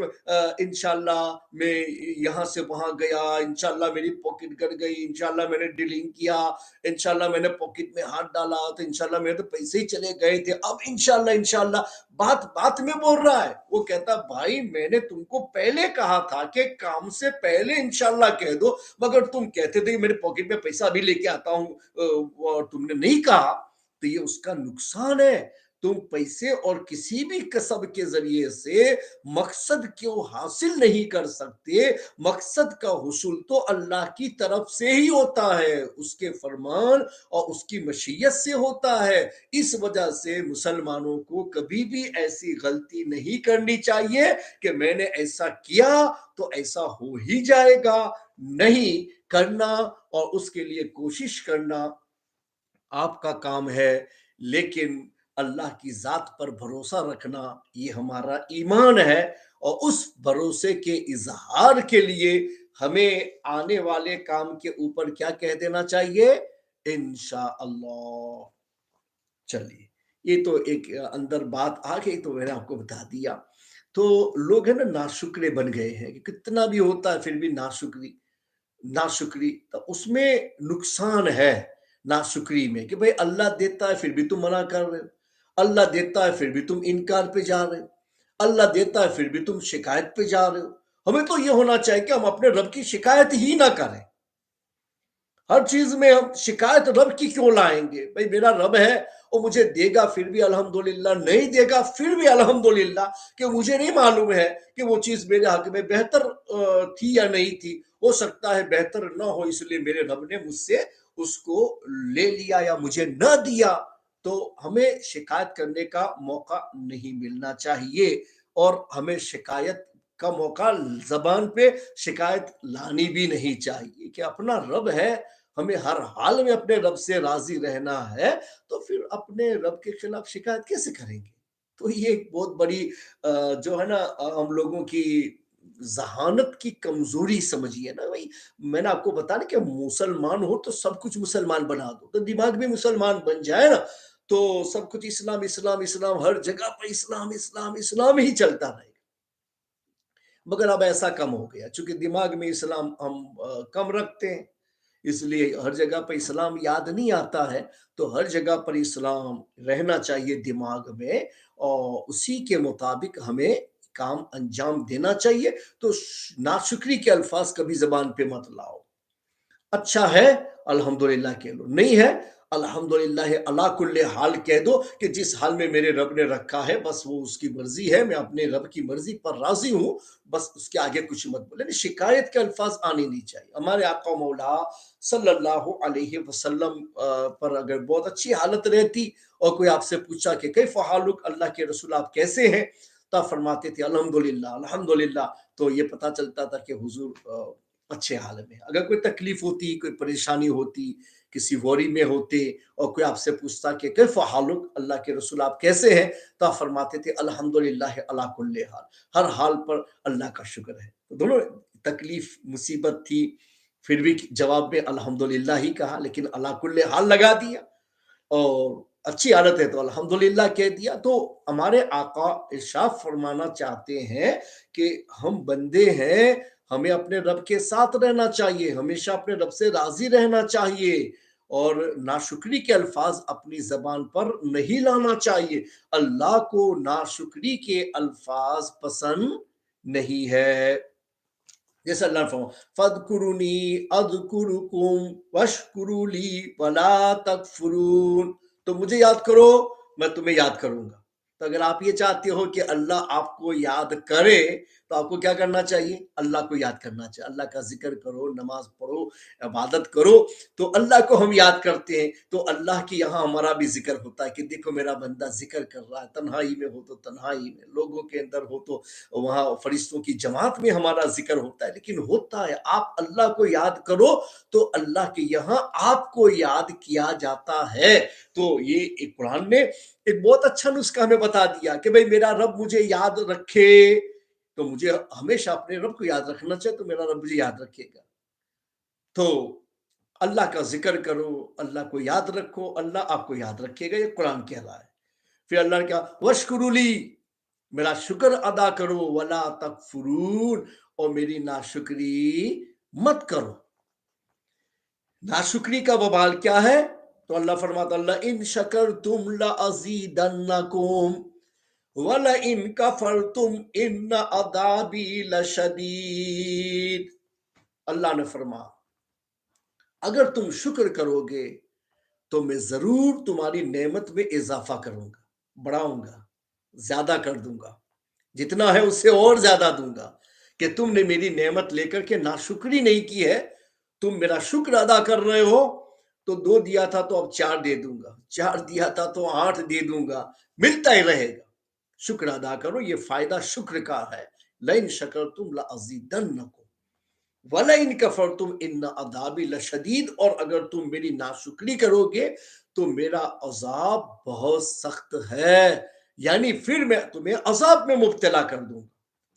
انشاءاللہ میں یہاں سے وہاں گیا، انشاءاللہ میری پاکٹ کٹ گئی، انشاءاللہ میں نے ڈیلنگ کیا، انشاءاللہ میں نے پاکٹ میں ہاتھ ڈالا تو انشاءاللہ میرے تو پیسے ہی چلے گئے تھے، اب انشاءاللہ انشاءاللہ بات میں بول رہا ہے. وہ کہتا بھائی میں نے تم کو پہلے کہا تھا کہ کام سے پہلے انشاءاللہ کہہ دو، مگر تم کہتے تھے کہ میرے پاکٹ میں پیسہ ابھی لے کے آتا ہوں، اور تم نے نہیں کہا. تو یہ اس کا نقصان ہے. تم پیسے اور کسی بھی کسب کے ذریعے سے مقصد کیوں حاصل نہیں کر سکتے. مقصد کا حصول تو اللہ کی طرف سے ہی ہوتا ہے، اس کے فرمان اور اس کی مشیت سے ہوتا ہے. اس وجہ سے مسلمانوں کو کبھی بھی ایسی غلطی نہیں کرنی چاہیے کہ میں نے ایسا کیا تو ایسا ہو ہی جائے گا. نہیں کرنا اور اس کے لیے کوشش کرنا آپ کا کام ہے، لیکن اللہ کی ذات پر بھروسہ رکھنا یہ ہمارا ایمان ہے. اور اس بھروسے کے اظہار کے لیے ہمیں آنے والے کام کے اوپر کیا کہہ دینا چاہیے؟ انشاءاللہ۔ چلیے، یہ تو ایک اندر بات آ گئی تو میں نے آپ کو بتا دیا۔ تو لوگ ہے نا ناشکرے بن گئے ہیں کہ کتنا بھی ہوتا ہے پھر بھی ناشکری تو اس میں نقصان ہے۔ ناشکری میں کہ بھئی اللہ دیتا ہے پھر بھی تم منع کر رہے ہو، اللہ دیتا ہے پھر بھی تم انکار پہ جا رہے ہو، اللہ دیتا ہے پھر بھی تم شکایت پہ جا رہے ہو۔ ہمیں تو یہ ہونا چاہیے کہ ہم اپنے رب کی شکایت ہی نہ کریں۔ ہر چیز میں ہم شکایت رب کی کیوں لائیں گے؟ بھئی میرا رب ہے، وہ مجھے دے گا پھر بھی الحمدللہ، نہیں دے گا پھر بھی الحمدللہ، کہ مجھے نہیں معلوم ہے کہ وہ چیز میرے حق میں بہتر تھی یا نہیں تھی، ہو سکتا ہے بہتر نہ ہو، اس لیے میرے رب نے مجھ سے اس کو لے لیا یا مجھے نہ دیا۔ تو ہمیں شکایت کرنے کا موقع نہیں ملنا چاہیے، اور ہمیں شکایت کا موقع زبان پہ شکایت لانی بھی نہیں چاہیے کہ اپنا رب ہے، ہمیں ہر حال میں اپنے رب سے راضی رہنا ہے، تو پھر اپنے رب کے خلاف شکایت کیسے کریں گے؟ تو یہ ایک بہت بڑی جو ہے نا ہم لوگوں کی ذہانت کی کمزوری سمجھیے نا بھائی۔ میں نے آپ کو بتا نا کہ مسلمان ہو تو سب کچھ مسلمان بنا دو، تو دماغ بھی مسلمان بن جائے نا، تو سب کچھ اسلام اسلام اسلام، ہر جگہ پر اسلام اسلام اسلام ہی چلتا رہے گا۔ مگر اب ایسا کم ہو گیا، چونکہ دماغ میں اسلام ہم کم رکھتے ہیں، اس لیے ہر جگہ پر اسلام یاد نہیں آتا ہے۔ تو ہر جگہ پر اسلام رہنا چاہیے دماغ میں، اور اسی کے مطابق ہمیں کام انجام دینا چاہیے۔ تو ناشکری کے الفاظ کبھی زبان پہ مت لاؤ۔ اچھا ہے الحمدللہ کہہ لو، نہیں ہے الحمدللہ علی کل حال کہہ دو کہ جس حال میں میرے رب نے رکھا ہے بس وہ اس کی مرضی ہے، میں اپنے رب کی مرضی پر راضی ہوں، بس اس کے آگے کچھ مت بولے۔ شکایت کے الفاظ آنے نہیں چاہیے۔ ہمارے آقا مولا صلی اللہ علیہ وسلم پر اگر بہت اچھی حالت رہتی اور کوئی آپ سے پوچھا کہ کیف حالک، اللہ کے رسول آپ کیسے ہیں، تو آپ فرماتے تھے الحمدللہ الحمدللہ، تو یہ پتہ چلتا تھا کہ حضور اچھے حال میں۔ اگر کوئی تکلیف ہوتی، کوئی پریشانی ہوتی، کسی وری میں ہوتے، اور کوئی آپ سے پوچھتا کہ کیف حالک، اللہ کے رسول آپ کیسے ہیں، تو آپ فرماتے تھے الحمدللہ علی کل حال، ہر حال پر اللہ کا شکر ہے۔ تو دونوں تکلیف مصیبت تھی، پھر بھی جواب میں الحمدللہ ہی کہا، لیکن علی کل حال لگا دیا، اور اچھی حالت ہے تو الحمدللہ کہہ دیا۔ تو ہمارے آقا ارشاد فرمانا چاہتے ہیں کہ ہم بندے ہیں، ہمیں اپنے رب کے ساتھ رہنا چاہیے، ہمیشہ اپنے رب سے راضی رہنا چاہیے، اور ناشکری کے الفاظ اپنی زبان پر نہیں لانا چاہیے۔ اللہ کو ناشکری کے الفاظ پسند نہیں ہے۔ جیسے اللہ نے فرمایا فَاذْكُرُونِي أَذْكُرُكُمْ وَاشْكُرُوا لِي وَلَا تَكْفُرُونَ، تو مجھے یاد کرو میں تمہیں یاد کروں گا۔ تو اگر آپ یہ چاہتے ہو کہ اللہ آپ کو یاد کرے تو آپ کو کیا کرنا چاہیے؟ اللہ کو یاد کرنا چاہیے، اللہ کا ذکر کرو، نماز پڑھو، عبادت کرو، تو اللہ کو ہم یاد کرتے ہیں، تو اللہ کی یہاں ہمارا بھی ذکر ہوتا ہے کہ دیکھو میرا بندہ ذکر کر رہا ہے، تنہائی میں ہو تو تنہائی میں، لوگوں کے اندر ہو تو وہاں فرشتوں کی جماعت میں ہمارا ذکر ہوتا ہے۔ لیکن ہوتا ہے آپ اللہ کو یاد کرو تو اللہ کے یہاں آپ کو یاد کیا جاتا ہے۔ تو یہ ایک قرآن نے ایک بہت اچھا نسخہ ہمیں بتا دیا کہ بھئی میرا رب مجھے یاد رکھے، تو مجھے ہمیشہ اپنے رب کو یاد رکھنا چاہیے، تو میرا رب مجھے یاد رکھے گا۔ تو اللہ کا ذکر کرو، اللہ کو یاد رکھو، اللہ آپ کو یاد رکھے گا، یہ قرآن کہہ رہا ہے۔ پھر اللہ نے کہا وَاشْكُرُوا لِي، میرا شکر ادا کرو، وَلَا تَكْفُرُونَ، اور میری ناشکری مت کرو۔ ناشکری کا وبال کیا ہے؟ تو اللہ فرماتا لَئِن شَكَرْتُمْ لَأَزِيدَنَّكُمْ وَلَئِن كَفَرْتُمْ إِنَّ عَذَابِي لَشَدِيدٌ۔ اللہ نے فرمایا اگر تم شکر کرو گے تو میں ضرور تمہاری نعمت میں اضافہ کروں گا، بڑھاؤں گا، زیادہ کر دوں گا، جتنا ہے اس سے اور زیادہ دوں گا، کہ تم نے میری نعمت لے کر کے ناشکری نہیں کی ہے، تم میرا شکر ادا کر رہے ہو، تو 2 دیا تھا تو اب 4 دے دوں گا، 4 دیا تھا تو 8 دے دوں گا، ملتا ہی رہے گا۔ شکر ادا کرو، یہ فائدہ شکر کا ہے۔ لَئِن شَكَرْتُمْ لَأَزِيدَنَّكُمْ وَلَئِن كَفَرْتُمْ إِنَّ عَذَابِي لَشَدِيدٌ، اور اگر تم میری ناشکری کرو گے تو میرا عذاب بہت سخت ہے، یعنی پھر میں تمہیں عذاب میں مبتلا کر دوں گا۔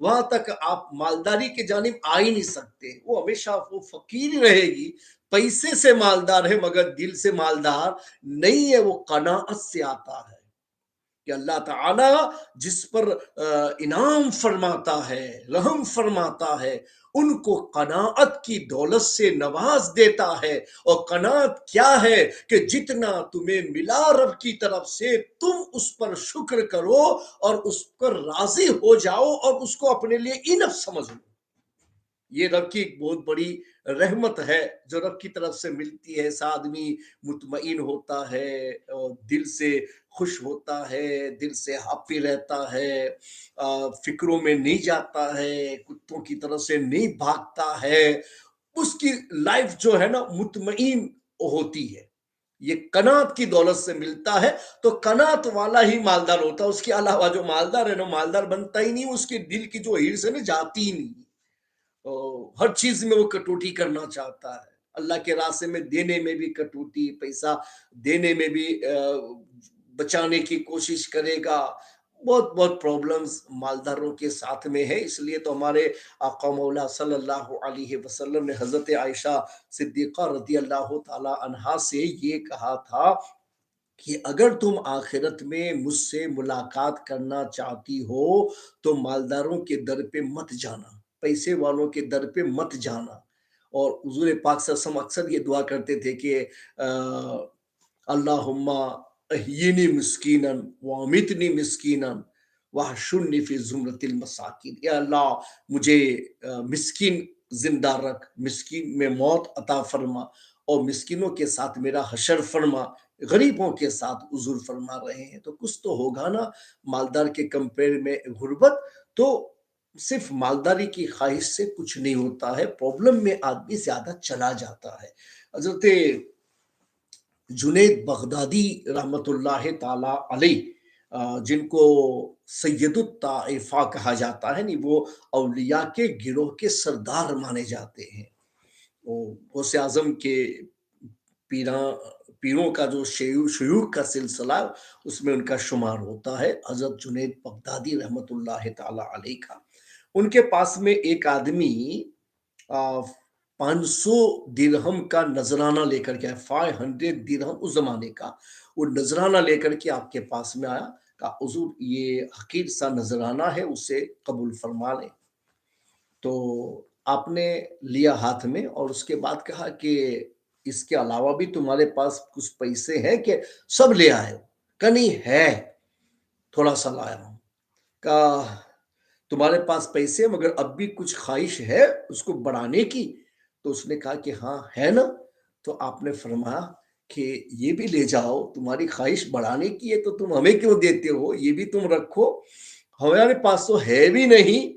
وہاں تک آپ مالداری کے جانب آ ہی نہیں سکتے. وہ ہمیشہ وہ فقیر رہے گی، پیسے سے مالدار ہے مگر دل سے مالدار نہیں ہے. وہ قناعت سے آتا ہے کہ اللہ تعالی جس پر انعام فرماتا ہے، رحم فرماتا ہے، ان کو قناعت کی دولت سے نواز دیتا ہے. اور قناعت کیا ہے کہ جتنا تمہیں ملا رب کی طرف سے تم اس پر شکر کرو اور اس پر راضی ہو جاؤ اور اس کو اپنے لیے انف سمجھ لو. یہ رب کی ایک بہت بڑی رحمت ہے جو رب کی طرف سے ملتی ہے. آدمی مطمئن ہوتا ہے اور دل سے خوش ہوتا ہے، دل سے ہیپی رہتا ہے، فکروں میں نہیں جاتا ہے، کتوں کی طرف سے نہیں بھاگتا ہے. اس کی لائف جو ہے نا مطمئن ہوتی ہے. یہ قناعت کی دولت سے ملتا ہے. تو قناعت والا ہی مالدار ہوتا ہے. اس کے علاوہ جو مالدار ہے نا مالدار بنتا ہی نہیں. اس کے دل کی جو ہرس ہے نا جاتی ہی نہیں. ہر چیز میں وہ کٹوٹی کرنا چاہتا ہے. اللہ کے راستے میں دینے میں بھی کٹوٹی، پیسہ دینے میں بھی بچانے کی کوشش کرے گا. بہت بہت پرابلمز مالداروں کے ساتھ میں ہے. اس لیے تو ہمارے آقا مولا صلی اللہ علیہ وسلم نے حضرت عائشہ صدیقہ رضی اللہ تعالی عنہا سے یہ کہا تھا کہ اگر تم آخرت میں مجھ سے ملاقات کرنا چاہتی ہو تو مالداروں کے در پہ مت جانا، پیسے والوں کے در پہ مت جانا. اور حضور پاک صلی اللہ علیہ وسلم اکثر یہ دعا کرتے تھے کہ اللہم احیینی مسکینا وامیتنی مسکینا واحشرنی فی زمرۃ المساکین. یا اللہ مجھے مسکین زندہ رکھ، مسکین میں موت عطا فرما اور مسکینوں کے ساتھ میرا حشر فرما. غریبوں کے ساتھ حضور فرما رہے ہیں. تو کچھ تو ہوگا نا مالدار کے کمپیر میں غربت. تو صرف مالداری کی خواہش سے کچھ نہیں ہوتا ہے، پرابلم میں آدمی زیادہ چلا جاتا ہے. حضرت جنید بغدادی رحمت اللہ تعالی علیہ، جن کو سید الطائفہ کہا جاتا ہے، نہیں وہ اولیاء کے گروہ کے سردار مانے جاتے ہیں. غوث اعظم کے پیروں کا جو شیوخ کا سلسلہ اس میں ان کا شمار ہوتا ہے. حضرت جنید بغدادی رحمت اللہ تعالی علیہ کا، ان کے پاس میں ایک آدمی 500 درہم کا نذرانہ لے کر کے، 500 درہم اس زمانے کا وہ نذرانہ لے کر کے آپ کے پاس میں آیا. کہا حضور یہ حقیر سا نذرانہ ہے، اسے قبول فرما لیں. تو آپ نے لیا ہاتھ میں اور اس کے بعد کہا کہ اس کے علاوہ بھی تمہارے پاس کچھ پیسے ہیں کہ سب لے آئے ہو؟ کہ نہیں ہے، تھوڑا سا لایا ہوں. کہا تمہارے پاس پیسے مگر اب بھی کچھ خواہش ہے اس کو بڑھانے کی؟ تو اس نے کہا کہ ہاں ہے نا. تو آپ نے فرمایا کہ یہ بھی لے جاؤ، تمہاری خواہش بڑھانے کی ہے تو تم ہمیں کیوں دیتے ہو، یہ بھی تم رکھو. ہمارے پاس تو ہے بھی نہیں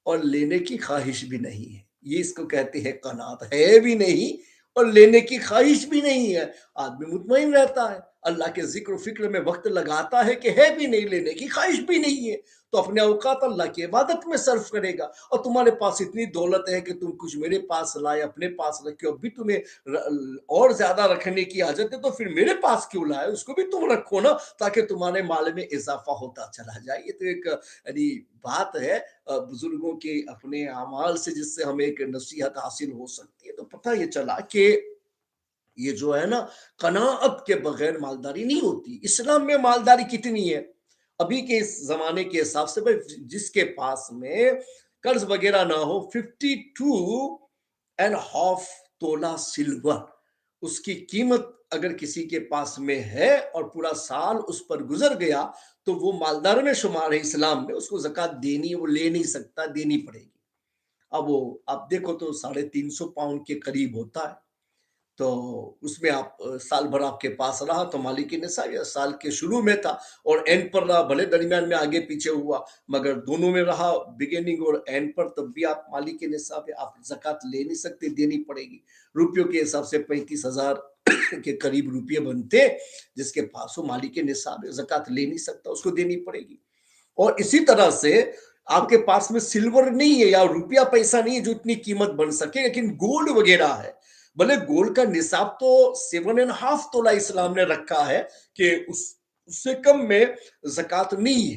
اور لینے کی خواہش بھی نہیں ہے. یہ اس کو کہتے ہیں قناعت. ہے بھی نہیں اور لینے کی خواہش بھی نہیں ہے. آدمی مطمئن رہتا ہے، اللہ کے ذکر و فکر میں وقت لگاتا ہے کہ ہے بھی نہیں، لینے کی خواہش بھی نہیں ہے، تو اپنے اوقات اللہ کی عبادت میں صرف کرے گا. اور تمہارے پاس اتنی دولت ہے کہ تم کچھ میرے پاس لائے اپنے پاس رکھے، اور بھی تمہیں اور زیادہ رکھنے کی حاجت ہے تو پھر میرے پاس کیوں لائے، اس کو بھی تم رکھو نا تاکہ تمہارے مال میں اضافہ ہوتا چلا جائے. یہ تو ایک یعنی بات ہے بزرگوں کے اپنے اعمال سے جس سے ہمیں ایک نصیحت حاصل ہو سکتی ہے. تو پتہ یہ چلا کہ یہ جو ہے نا قناعت کے بغیر مالداری نہیں ہوتی. اسلام میں مالداری کتنی ہے ابھی کے اس زمانے کے حساب سے؟ جس کے پاس میں قرض وغیرہ نہ ہو، 52.5 تولہ سلور اس کی قیمت اگر کسی کے پاس میں ہے اور پورا سال اس پر گزر گیا تو وہ مالدار میں شمار ہے. اسلام میں اس کو زکوٰۃ دینی، وہ لے نہیں سکتا، دینی پڑے گی. اب وہ آپ دیکھو تو 350 پاؤنڈ کے قریب ہوتا ہے. تو اس میں آپ سال بھر آپ کے پاس رہا تو مالک نصاب یا سال کے شروع میں تھا اور اینڈ پر رہا، بھلے درمیان میں آگے پیچھے ہوا مگر دونوں میں رہا، بگننگ اور اینڈ پر، تب بھی آپ مالک نصاب ہے. آپ زکوٰۃ لے نہیں سکتے، دینی پڑے گی. روپیوں کے حساب سے 35,000 کے قریب روپیے بنتے. جس کے پاس وہ مالک نصاب ہے، زکوٰۃ لے نہیں سکتا، اس کو دینی پڑے گی. اور اسی طرح سے آپ کے پاس میں سلور نہیں ہے یا روپیہ پیسہ نہیں ہے جو اتنی قیمت بن سکے، لیکن گولڈ وغیرہ ہے. بھلے گولڈ کا نصاب تو 7.5 تولہ اسلام نے رکھا ہے کہ اس سے کم میں زکوٰۃ نہیں ہے.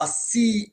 80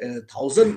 1000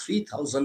3000